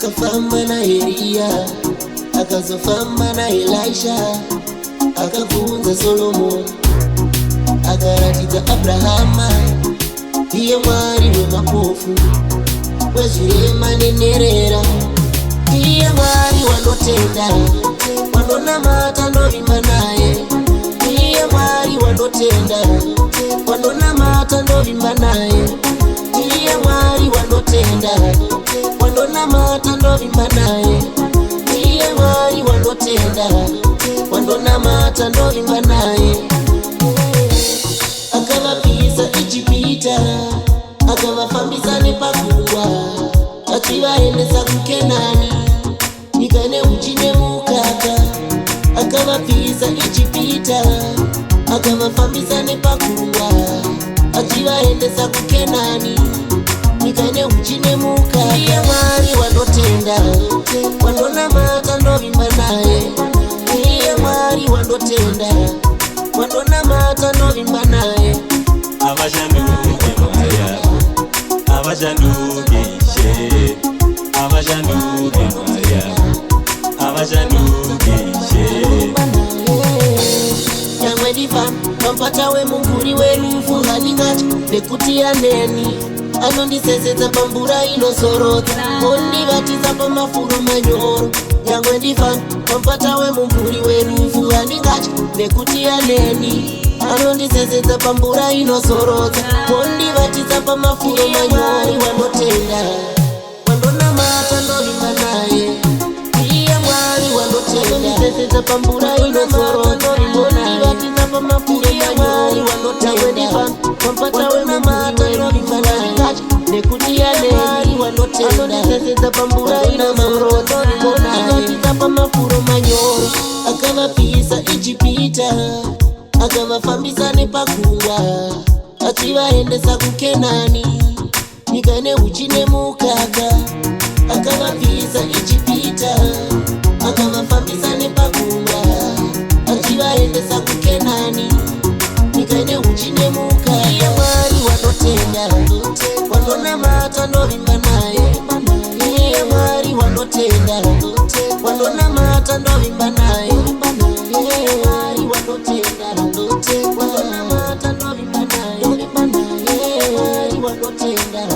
akafamba na Eliya, akazofamba na Elisha, akavunza Solomoni, akaratidza Abrahama iye Mwari wemapofu, wezvirema nenherera, iye Mwari wanotenda, wanonamata ndovimba naye, iye Mwari wanotenda, wanonamata ndovimba naye, iye Mwari wanotenda, wanonamata ndovimba naye, iye Mwari wanotenda, wanonamata ndovimba naye. Akavapisa Ijipita, akavafambisa nepagungwa, achivaendesa kuKenani, nyika ine uchi nemukaka. Akavapisa Ijipita, akavafambisa nepagungwa, achivaendesa kuKenani, nyika ine uchi nemukaka. Iye Mwari wanotenda, wanonamata ndovimba naye, iye Mwari wanotenda, wanonamata ndovimba naye. Abashanduke Maya, abashanduke She, abashanduke Maya, abashanduke She. Nyangwe diva, pampata we munguri werufu halingati, nekuti aneni anondisesedza pambura inosorota, ondivatiza pamafuro manyoro. Nyangwe diva, pampata we munguri werufu halingati, nekuti aneni anondisesedza pambura inosorota, ondivatiza pamafuro manyoro. Wanotenda, wanonamata ndovimba naye, iye Mwari wanotenda, anondisesedza pambura inosorota, ondivatiza pamafuro manyoro. Wanotenda, pampata we namata ndovimba naye, nekuti aneni anondisesedza pambura inosorota, ondivatiza pamafuro manyoro. Akavapisa Ijipita, akavafambisa nepagungwa, achivaendesa kuKenani, nyika ine uchi nemukaka. Akavapisa Ijipita, akavafambisa nepagungwa, achivaendesa kuKenani, nyika ine uchi nemukaka. Iye Mwari wanotenda, wanonamata ndovimba naye, iye Mwari wanotenda, wanonamata ndovimba naye, iye Mwari wanotenda, wanonamata ndovimba naye, iye Mwari wanotenda.